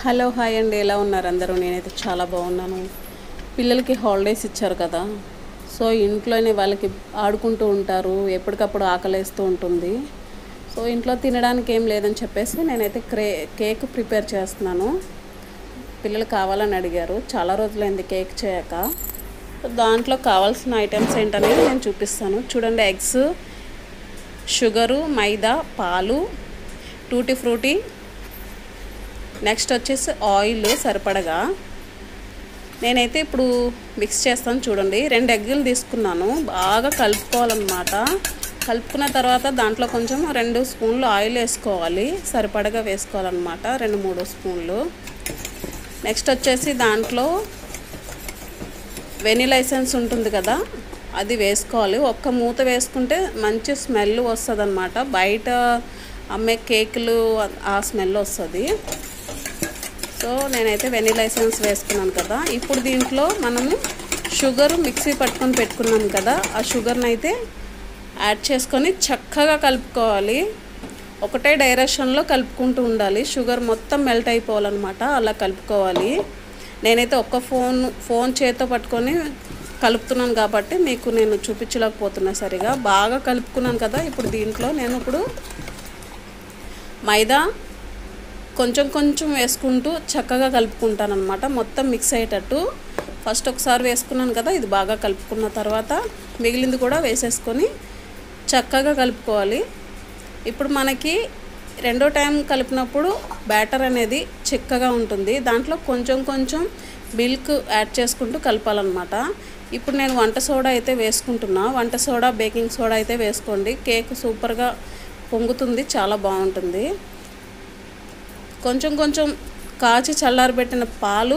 Hello hi అండి, ఎలా ఉన్నారు అందరూ? నేనైతే చాలా బాగున్నాను. పిల్లలకి హాలిడేస్ ఇచ్చారు కదా, సో ఇంట్లోనే వాళ్ళకి ఆడుకుంటూ ఉంటారు, ఎప్పటికప్పుడు ఆకలేస్తూ ఉంటుంది. సో ఇంట్లో తినడానికి ఏం లేదని చెప్పేసి నేనైతే కేక్ ప్రిపేర్ చేస్తున్నాను. పిల్లలు కావాలని అడిగారు, చాలా రోజులైంది కేక్ చేయక. దాంట్లో కావాల్సిన ఐటమ్స్ ఏంటనేది నేను చూపిస్తాను. చూడండి, ఎగ్స్, షుగరు, మైదా, పాలు, టూటీ ఫ్రూటీ, నెక్స్ట్ వచ్చేసి ఆయిల్ సరిపడగా. నేనైతే ఇప్పుడు మిక్స్ చేస్తాను. చూడండి, 2 ఎగ్గులు తీసుకున్నాను. బాగా కలుపుకోవాలన్నమాట. కలుపుకున్న తర్వాత దాంట్లో కొంచెం 2 స్పూన్లు ఆయిల్ వేసుకోవాలి, సరిపడగా వేసుకోవాలన్నమాట, 2-3 స్పూన్లు. నెక్స్ట్ వచ్చేసి దాంట్లో వెనిలా ఎసెన్స్ ఉంటుంది కదా, అది వేసుకోవాలి. ఒక్క మూత వేసుకుంటే మంచి స్మెల్ వస్తుంది అన్నమాట. బయట అమ్మే కేకులు ఆ స్మెల్ వస్తుంది. సో నేనైతే వెనిలా ఎసెన్స్ వేసుకున్నాను కదా. ఇప్పుడు దీంట్లో మనము షుగర్ మిక్సీ పట్టుకొని పెట్టుకున్నాం కదా, ఆ షుగర్ని అయితే యాడ్ చేసుకొని చక్కగా కలుపుకోవాలి. ఒకటే డైరెక్షన్లో కలుపుకుంటూ ఉండాలి. షుగర్ మొత్తం మెల్ట్ అయిపోవాలన్నమాట, అలా కలుపుకోవాలి. నేనైతే ఒక్క ఫోన్ చేతితో పట్టుకొని కలుపుతున్నాను కాబట్టి మీకు నేను చూపించలేకపోతున్నా సరిగా. బాగా కలుపుకున్నాను కదా. ఇప్పుడు దీంట్లో నేను మైదా కొంచెం కొంచెం వేసుకుంటూ చక్కగా కలుపుకుంటాను అనమాట, మొత్తం మిక్స్ అయ్యేటట్టు. ఫస్ట్ ఒకసారి వేసుకున్నాను కదా, ఇది బాగా కలుపుకున్న తర్వాత మిగిలింది కూడా వేసేసుకొని చక్కగా కలుపుకోవాలి. ఇప్పుడు మనకి రెండో టైం కలిపినప్పుడు బ్యాటర్ అనేది చిక్కగా ఉంటుంది. దాంట్లో కొంచెం కొంచెం మిల్క్ యాడ్ చేసుకుంటూ కలపాలన్నమాట. ఇప్పుడు నేను వంట సోడా అయితే వేసుకుంటున్నా. వంట సోడా, బేకింగ్ సోడా అయితే వేసుకోండి. కేక్ సూపర్గా పొంగుతుంది, చాలా బాగుంటుంది. కొంచెం కొంచెం కాచి చల్లారబెట్టిన పాలు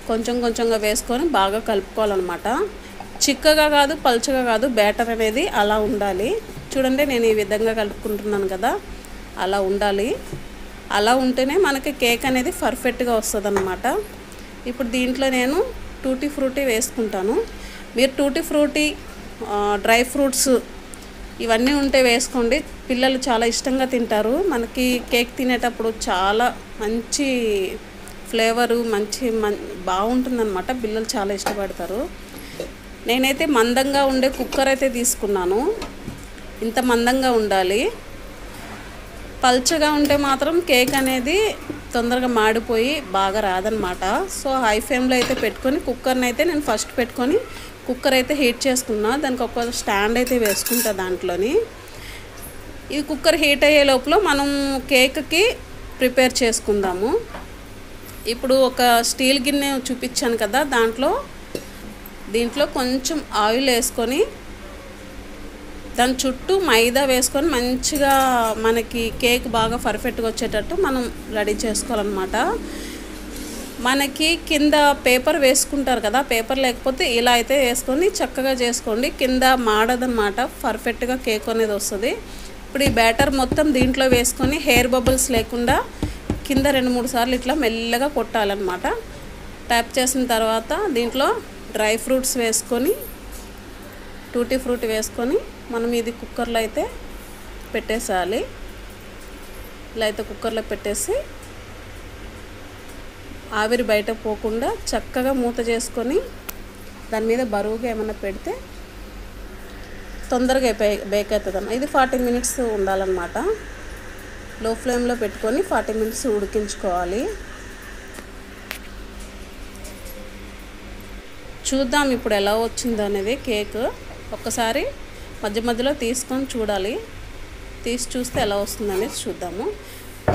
కొంచెం కొంచెంగా వేసుకొని బాగా కలుపుకోవాలన్నమాట. చిక్కగా కాదు, పల్చగా కాదు, బ్యాటర్ అనేది అలా ఉండాలి. చూడండి, నేను ఈ విధంగా కలుపుకుంటున్నాను కదా, అలా ఉండాలి. అలా ఉంటేనే మనకి కేక్ అనేది పర్ఫెక్ట్గా వస్తుంది అన్నమాట. ఇప్పుడు దీంట్లో నేను టూటీ ఫ్రూటీ వేసుకుంటాను. మీరు టూటీ ఫ్రూటీ, డ్రై ఫ్రూట్స్ ఇవన్నీ ఉంటే వేసుకోండి. పిల్లలు చాలా ఇష్టంగా తింటారు. మనకి కేక్ తినేటప్పుడు చాలా మంచి ఫ్లేవరు, బాగుంటుందన్నమాట. పిల్లలు చాలా ఇష్టపడతారు. నేనైతే మందంగా ఉండే కుక్కర్ అయితే తీసుకున్నాను. ఇంత మందంగా ఉండాలి. పల్చగా ఉంటే మాత్రం కేక్ అనేది తొందరగా మాడిపోయి బాగా రాదనమాట. సో హై ఫ్లేమ్లో అయితే పెట్టుకొని కుక్కర్ని అయితే నేను ఫస్ట్ పెట్టుకొని కుక్కర్ అయితే హీట్ చేసుకున్నా. దానికి ఒక స్టాండ్ అయితే వేసుకుంటా దాంట్లోని. ఈ కుక్కర్ హీట్ అయ్యే లోపల మనం కేక్కి ప్రిపేర్ చేసుకుందాము. ఇప్పుడు ఒక స్టీల్ గిన్నె చూపించాను కదా, దీంట్లో కొంచెం ఆయిల్ వేసుకొని దాని చుట్టూ మైదా వేసుకొని మంచిగా మనకి కేక్ బాగా పర్ఫెక్ట్గా వచ్చేటట్టు మనం రెడీ చేసుకోవాలన్నమాట. మనకి కింద పేపర్ వేసుకుంటారు కదా, పేపర్ లేకపోతే ఇలా అయితే వేసుకొని చక్కగా చేసుకోండి. కింద మాడదన్నమాట, పర్ఫెక్ట్గా కేక్ అనేది వస్తుంది. ఇప్పుడు ఈ బ్యాటర్ మొత్తం దీంట్లో వేసుకొని హెయిర్ బబుల్స్ లేకుండా కింద 2-3 సార్లు ఇట్లా మెల్లగా కొట్టాలన్నమాట. ట్యాప్ చేసిన తర్వాత దీంట్లో డ్రై ఫ్రూట్స్ వేసుకొని, టూటీ ఫ్రూటీ వేసుకొని మనం ఇది కుక్కర్లో అయితే పెట్టేసేయాలి. ఇలా అయితే కుక్కర్లో పెట్టేసి ఆవిరి బయట పోకుండా చక్కగా మూత చేసుకొని దాని మీద బరువుగా ఏమైనా పెడితే తొందరగా బేక్ అవుతుంది. ఇది 40 మినిట్స్ ఉండాలన్నమాట. లో ఫ్లేమ్లో పెట్టుకొని 40 మినిట్స్ ఉడికించుకోవాలి. చూద్దాం ఇప్పుడు ఎలా వచ్చింది అనేది కేక్. ఒక్కసారి మధ్య మధ్యలో తీసుకొని చూడాలి. తీసి చూస్తే ఎలా వస్తుందనేది చూద్దాము.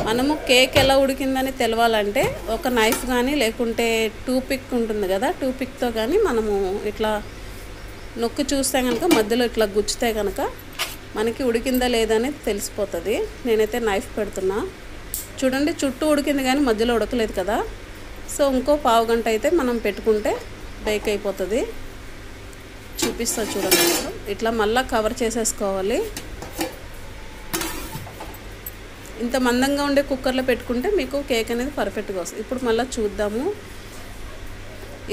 మనము కేక్ ఎలా ఉడికిందని తెలవాలంటే ఒక నైఫ్ కానీ లేకుంటే టూపిక్ ఉంటుంది కదా, టూపిక్తో కానీ మనము ఇట్లా నొక్కి చూస్తే కనుక మధ్యలో ఇట్లా గుచ్చితే కనుక మనకి ఉడికిందా లేదా అనేది తెలిసిపోతుంది. నేనైతే నైఫ్ పెడుతున్నా. చూడండి, చుట్టూ ఉడికింది కానీ మధ్యలో ఉడకలేదు కదా. సో ఇంకో పావు గంట అయితే మనం పెట్టుకుంటే బేక్ అయిపోతుంది. చూపిస్తా చూడండి. ఇట్లా మళ్ళీ కవర్ చేసేసుకోవాలి. ఇంత మందంగా ఉండే కుక్కర్లో పెట్టుకుంటే మీకు కేక్ అనేది పర్ఫెక్ట్గా వస్తుంది. ఇప్పుడు మళ్ళీ చూద్దాము.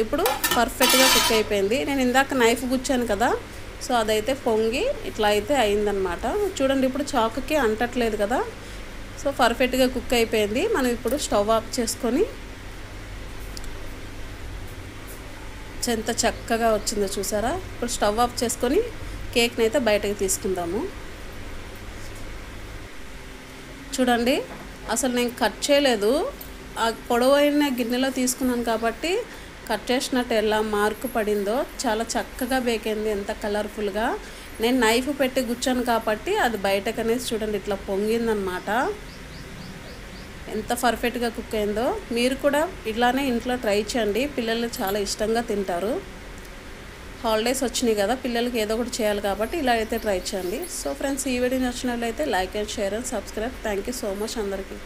ఇప్పుడు పర్ఫెక్ట్గా కుక్ అయిపోయింది. నేను ఇందాక నైఫ్ గుచ్చాను కదా, సో అదైతే పొంగి ఇట్లా అయితే అయిందనమాట. చూడండి, ఇప్పుడు చాకుకి అంటట్లేదు కదా. సో పర్ఫెక్ట్గా కుక్ అయిపోయింది. మనం ఇప్పుడు స్టవ్ ఆఫ్ చేసుకొని ఎంత చక్కగా వచ్చిందో చూసారా. ఇప్పుడు స్టవ్ ఆఫ్ చేసుకొని కేక్ని అయితే బయటకు తీసుకుందాము. చూడండి, అసలు నేను కట్ చేయలేదు, ఆ పొడవైన గిన్నెలో తీసుకున్నాను కాబట్టి కట్ చేసినట్టు ఎలా మార్కు పడిందో. చాలా చక్కగా బేక్ అయింది, ఎంత కలర్ఫుల్గా. నేను నైఫ్ పెట్టి గుచ్చాను కాబట్టి అది బయటకు అనేది చూడండి ఇట్లా పొంగిందనమాట. ఎంత పర్ఫెక్ట్గా కుక్ అయిందో. మీరు కూడా ఇట్లానే ఇంట్లో ట్రై చేయండి, పిల్లలు చాలా ఇష్టంగా తింటారు. హాలిడేస్ వచ్చినాయి కదా, పిల్లలకి ఏదో ఒకటి చేయాలి కాబట్టి ఇలా అయితే ట్రై చేయండి. సో ఫ్రెండ్స్, ఈ వీడియో నచ్చినట్లయితే like and share and subscribe. Thank you so much అందరికీ.